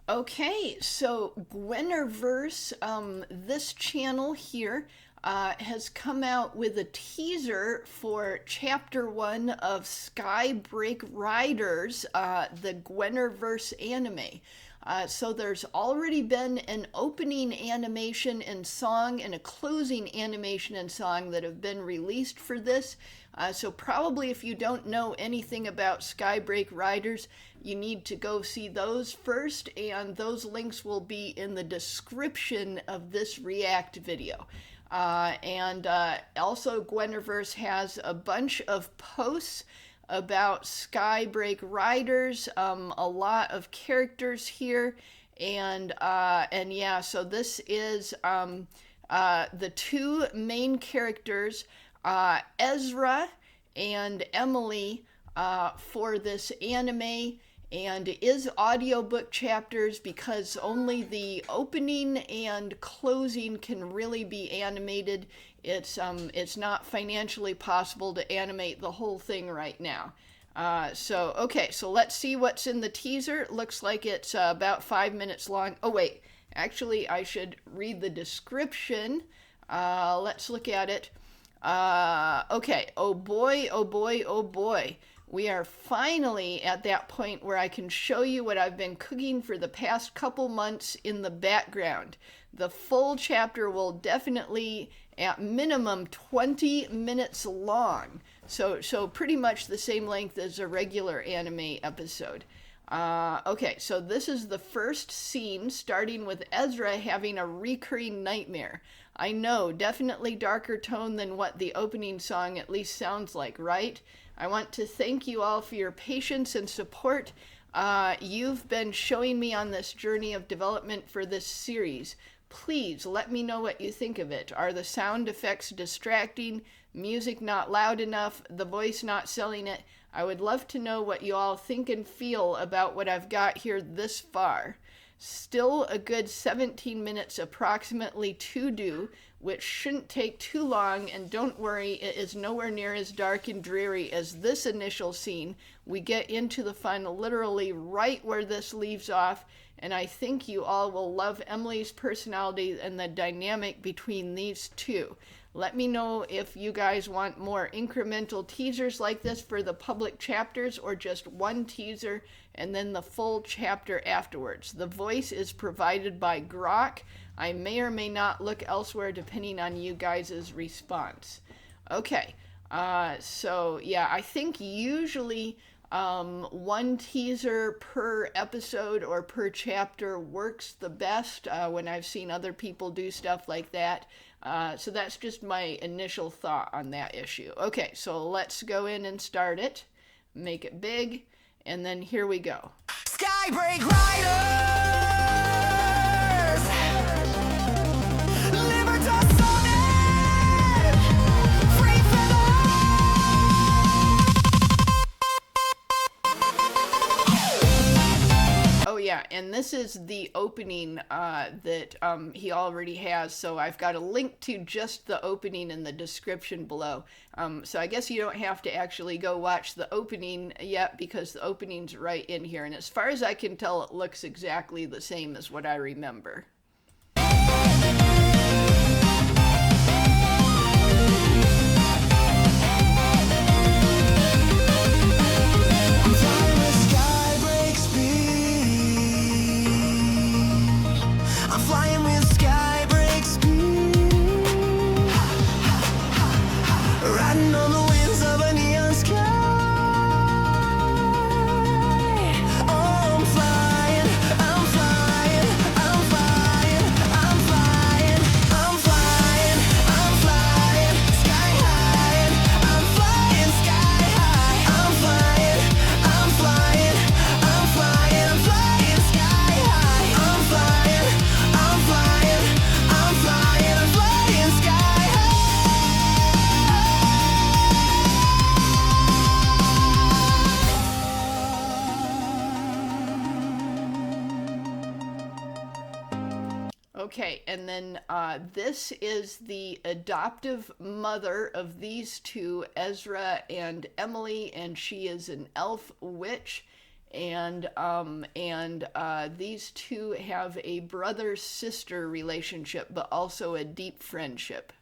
Okay, so GwenerVerse, this channel here has come out with a teaser for Chapter 1 of Skybreak Riders, the GwenerVerse anime. So there's already been an opening animation and song and a closing animation and song that have been released for this. So probably if you don't know anything about Skybreak Riders, you need to go see those first, and those links will be in the description of this React video. Also GwenerVerse has a bunch of posts about Skybreak Riders, a lot of characters here, and yeah, so this is the two main characters, Ezra and Emily, for this anime, and it is audiobook chapters because only the opening and closing can really be animated. It's not financially possible to animate the whole thing right now. Okay, so let's see what's in the teaser. It looks like it's about 5 minutes long. Oh wait, actually I should read the description. Let's look at it. Okay, oh boy, oh boy, oh boy. We are finally at that point where I can show you what I've been cooking for the past couple months in the background. The full chapter will definitely, at minimum, 20 minutes long. So pretty much the same length as a regular anime episode. Okay, so this is the first scene, starting with Ezra having a recurring nightmare. I know, definitely darker tone than what the opening song at least sounds like, right? I want to thank you all for your patience and support. You've been showing me on this journey of development for this series. Please let me know what you think of it. Are the sound effects distracting? Music not loud enough? The voice not selling it? I would love to know what you all think and feel about what I've got here this far. Still a good 17 minutes approximately to do, which shouldn't take too long, and don't worry, it is nowhere near as dark and dreary as this initial scene. We get into the final literally right where this leaves off, and I think you all will love Emily's personality and the dynamic between these two. Let me know if you guys want more incremental teasers like this for the public chapters, or just one teaser and then the full chapter afterwards. The voice is provided by Grok. I may or may not look elsewhere depending on you guys' response. Okay, so yeah, I think usually one teaser per episode or per chapter works the best when I've seen other people do stuff like that. So that's just my initial thought on that issue. Okay, so let's go in and start it. Make it big, and then here we go. Skybreak Riders! Libertas Summit! Free Oh yeah, and this is the opening that he already has, so I've got a link to just the opening in the description below. So I guess you don't have to actually go watch the opening yet, because the opening's right in here, and as far as I can tell, it looks exactly the same as what I remember. flying with skybreak speed, riding on the winds of a neon sky. Oh, I'm flying, I'm flying, I'm flying, I'm flying, I'm flying, I'm flying, sky high. I'm flying sky high. I'm flying, I'm flying, I'm flying, I'm flying sky high. I'm flying, I'm flying, I'm flying, I'm flying sky high. Okay, and then this is the adoptive mother of these two, Ezra and Emily, and she is an elf witch. and these two have a brother-sister relationship, but also a deep friendship.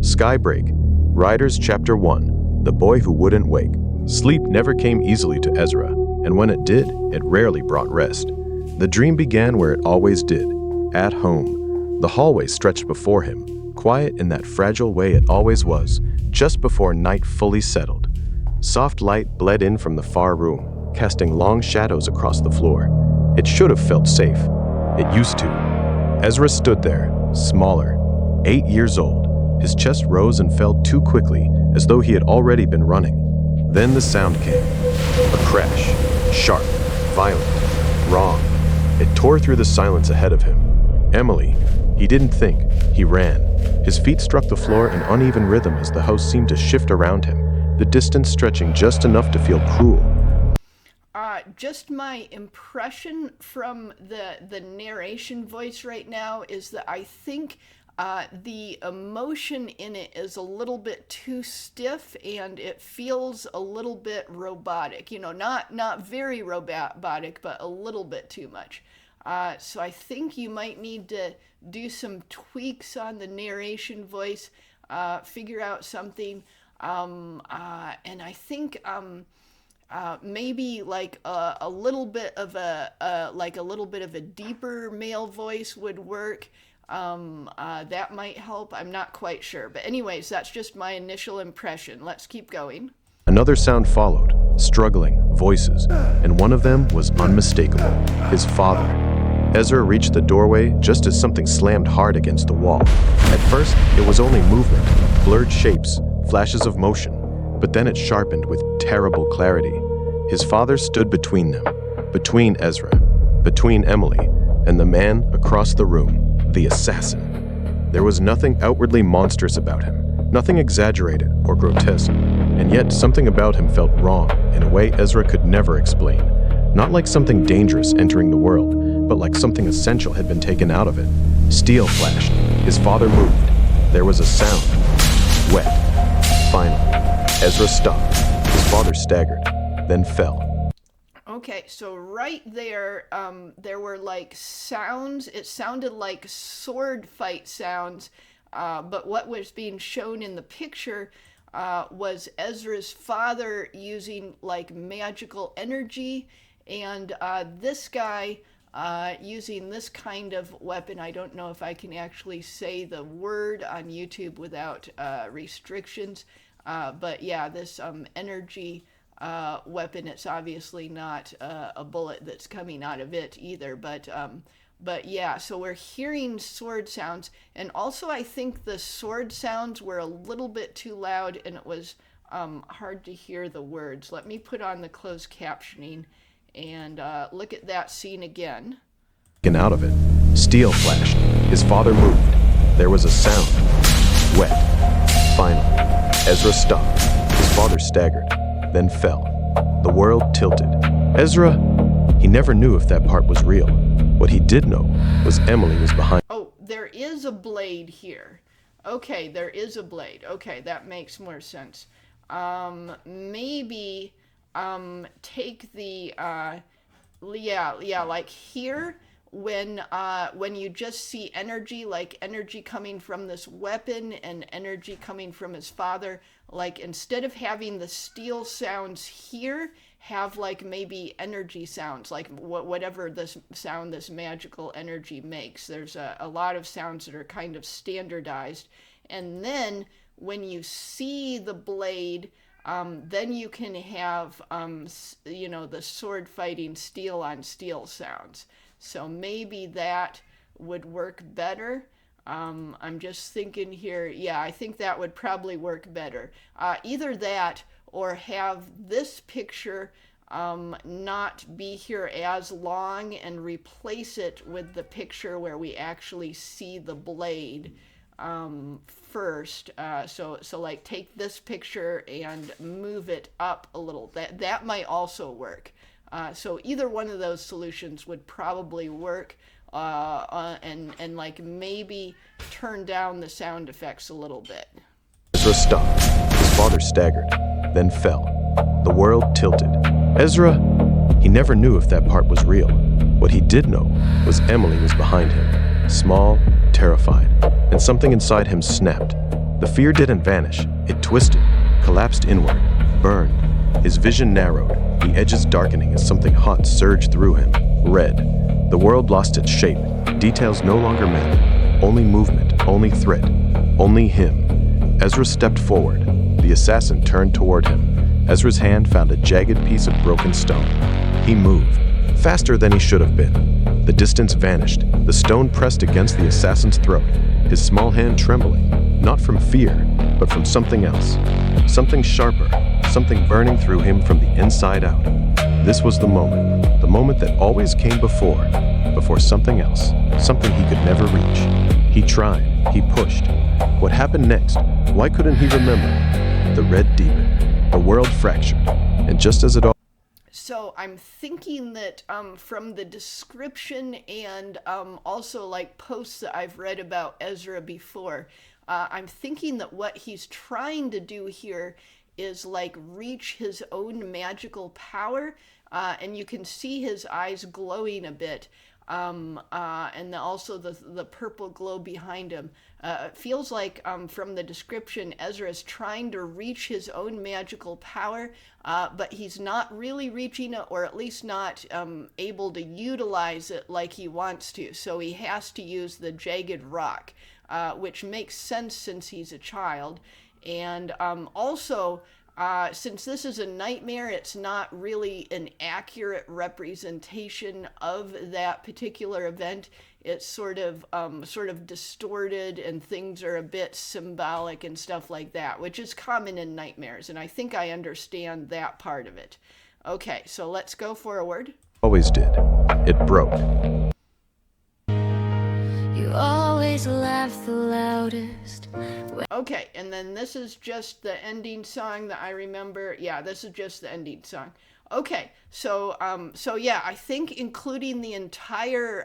Skybreak, Riders Chapter 1, The Boy Who Wouldn't Wake. Sleep never came easily to Ezra, and when it did, it rarely brought rest. The dream began where it always did, at home. The hallway stretched before him, quiet in that fragile way it always was, just before night fully settled. Soft light bled in from the far room, casting long shadows across the floor. It should have felt safe. It used to. Ezra stood there, smaller, 8 years old. His chest rose and fell too quickly, as though he had already been running. Then the sound came. A crash. Sharp. Violent. Wrong. It tore through the silence ahead of him. Emily. He didn't think. He ran. His feet struck the floor in uneven rhythm as the house seemed to shift around him, the distance stretching just enough to feel cruel. Just my impression from the narration voice right now is that I think the emotion in it is a little bit too stiff, and it feels a little bit robotic. You know, not very robotic, but a little bit too much. So I think you might need to do some tweaks on the narration voice, figure out something, and I think maybe like a little bit of a deeper male voice would work. That might help. I'm not quite sure. But anyways, that's just my initial impression. Let's keep going. Another sound followed, struggling, voices, and one of them was unmistakable, his father. Ezra reached the doorway just as something slammed hard against the wall. At first, it was only movement, blurred shapes, flashes of motion, but then it sharpened with terrible clarity. His father stood between them, between Ezra, between Emily, and the man across the room, the assassin. There was nothing outwardly monstrous about him, nothing exaggerated or grotesque, and yet something about him felt wrong in a way Ezra could never explain. Not like something dangerous entering the world, but like something essential had been taken out of it. Steel flashed. His father moved. There was a sound. Wet. Final. Ezra stopped. His father staggered, then fell. Okay, so right there, there were like sounds. It sounded like sword fight sounds, but what was being shown in the picture was Ezra's father using like magical energy, and this guy using this kind of weapon. I don't know if I can actually say the word on YouTube without restrictions, but yeah, this energy weapon. It's obviously not a bullet that's coming out of it either, but yeah, so we're hearing sword sounds, and also I think the sword sounds were a little bit too loud, and it was hard to hear the words. Let me put on the closed captioning and look at that scene again. Out of it. Steel flashed. His father moved. There was a sound. Wet. Final. Ezra stopped. His father staggered, then fell. The world tilted. Ezra, he never knew if that part was real. What he did know was Emily was behind. Oh, there is a blade here. Okay, there is a blade. Okay, that makes more sense. Maybe take the like here, when you just see energy, like energy coming from this weapon and energy coming from his father, like instead of having the steel sounds here, have like maybe energy sounds, like whatever this sound this magical energy makes. There's a lot of sounds that are kind of standardized, and then when you see the blade, then you can have the sword fighting steel on steel sounds. So maybe that would work better. I'm just thinking here, yeah, I think that would probably work better. Either that or have this picture not be here as long and replace it with the picture where we actually see the blade first. So like take this picture and move it up a little. That might also work. So either one of those solutions would probably work, and like maybe turn down the sound effects a little bit. Ezra stopped. His father staggered, then fell. The world tilted. Ezra, he never knew if that part was real. What he did know was Emily was behind him, small, terrified, and something inside him snapped. The fear didn't vanish. It twisted, collapsed inward, burned. His vision narrowed, the edges darkening as something hot surged through him. Red. The world lost its shape. Details no longer mattered. Only movement, only threat, only him. Ezra stepped forward. The assassin turned toward him. Ezra's hand found a jagged piece of broken stone. He moved, faster than he should have been. The distance vanished. The stone pressed against the assassin's throat, his small hand trembling, not from fear, but from something else. Something sharper, something burning through him from the inside out. This was the moment that always came before something else, something he could never reach. He tried, he pushed. What happened next? Why couldn't he remember? The red deepened, the world fractured, and just as it all... So I'm thinking that from the description and also like posts that I've read about Ezra before, I'm thinking that what he's trying to do here is like reach his own magical power, and you can see his eyes glowing a bit, and also the purple glow behind him. It feels like from the description, Ezra is trying to reach his own magical power, but he's not really reaching it, or at least not able to utilize it like he wants to. So he has to use the jagged rock, which makes sense since he's a child. And also, since this is a nightmare, it's not really an accurate representation of that particular event. It's sort of distorted, and things are a bit symbolic and stuff like that, which is common in nightmares, and I think I understand that part of it. Okay, so let's go forward. Always did. It broke. You always laugh the loudest. Okay, and then this is just the ending song that I remember. Yeah, this is just the ending song. Okay, so yeah, I think including the entire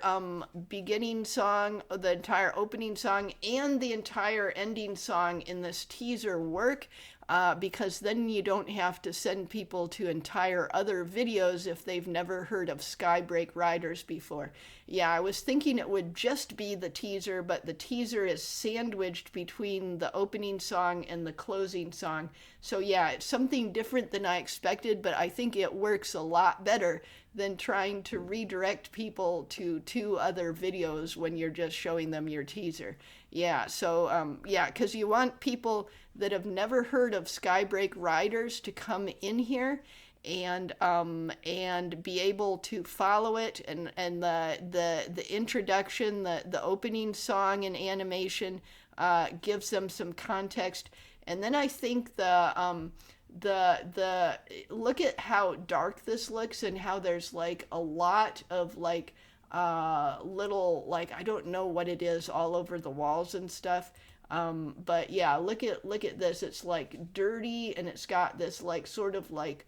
beginning song, the entire opening song, and the entire ending song in this teaser work, because then you don't have to send people to entire other videos if they've never heard of Skybreak Riders before. Yeah, I was thinking it would just be the teaser, but the teaser is sandwiched between the opening song and the closing song. So yeah, it's something different than I expected, but I think it works a lot better than trying to redirect people to two other videos when you're just showing them your teaser. Yeah, so yeah, because you want people that have never heard of Skybreak Riders to come in here and be able to follow it, and the introduction, the opening song and animation gives them some context. And then I think the look at how dark this looks, and how there's like a lot of like little, like, I don't know what it is, all over the walls and stuff. But yeah, look at this. It's like dirty, and it's got this like sort of like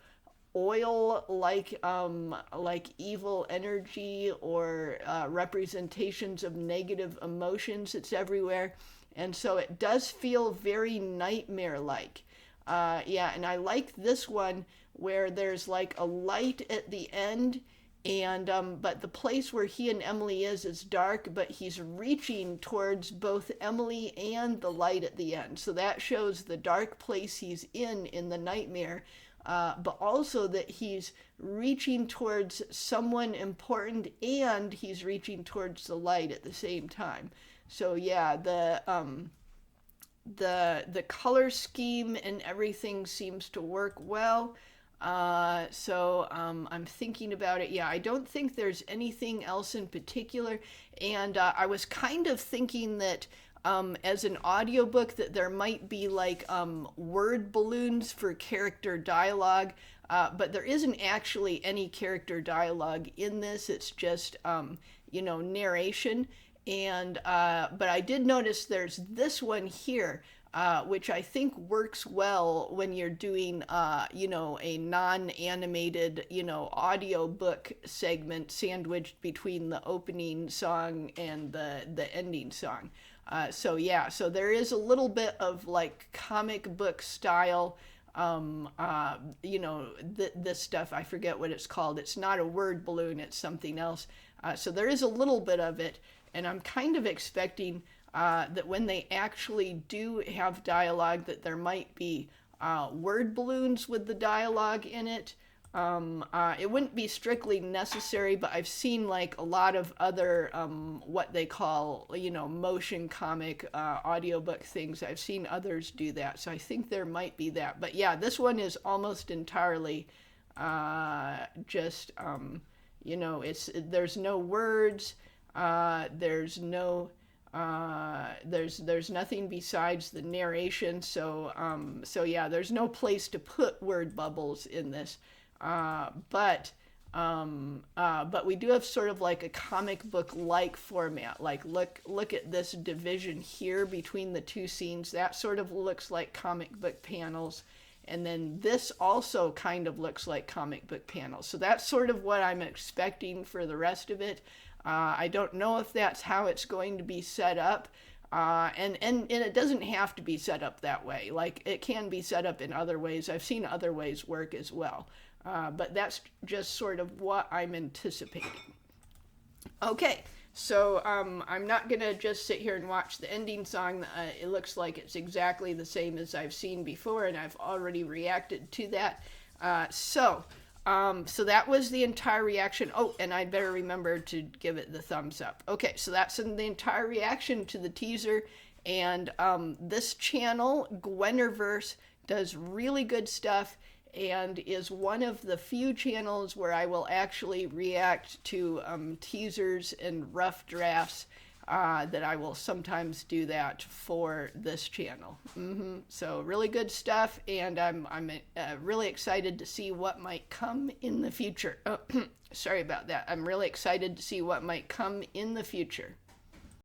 oil like evil energy, or representations of negative emotions. It's everywhere, and so it does feel very nightmare like. Yeah, and I like this one where there's like a light at the end, and but the place where he and Emily is dark, but he's reaching towards both Emily and the light at the end. So that shows the dark place he's in the nightmare, but also that he's reaching towards someone important, and he's reaching towards the light at the same time. So yeah, the color scheme and everything seems to work well. So I'm thinking about it. Yeah, I don't think there's anything else in particular. And I was kind of thinking that as an audiobook that there might be like word balloons for character dialogue, but there isn't actually any character dialogue in this. It's just, narration. And but I did notice there's this one here which I think works well when you're doing, a non-animated, audiobook segment sandwiched between the opening song and the ending song. So there is a little bit of like comic book style. This stuff, I forget what it's called. It's not a word balloon, it's something else. So there is a little bit of it, and I'm kind of expecting that when they actually do have dialogue, that there might be word balloons with the dialogue in it. It wouldn't be strictly necessary, but I've seen like a lot of other what they call, motion comic audiobook things. I've seen others do that, so I think there might be that. But yeah, this one is almost entirely just there's no words, there's nothing besides the narration. So yeah, there's no place to put word bubbles in this. But we do have sort of like a comic book like format. Like look at this division here between the two scenes. That sort of looks like comic book panels. And then this also kind of looks like comic book panels. So that's sort of what I'm expecting for the rest of it. I don't know if that's how it's going to be set up. And it doesn't have to be set up that way. Like, it can be set up in other ways. I've seen other ways work as well. But that's just sort of what I'm anticipating. Okay, so I'm not going to just sit here and watch the ending song. It looks like it's exactly the same as I've seen before, and I've already reacted to that. So that was the entire reaction. Oh, and I'd better remember to give it the thumbs up. Okay, so that's the entire reaction to the teaser. And this channel, GwenerVerse, does really good stuff and is one of the few channels where I will actually react to teasers and rough drafts. That I will sometimes do that for this channel. So really good stuff, and I'm really excited to see what might come in the future. Sorry about that. I'm really excited to see what might come in the future.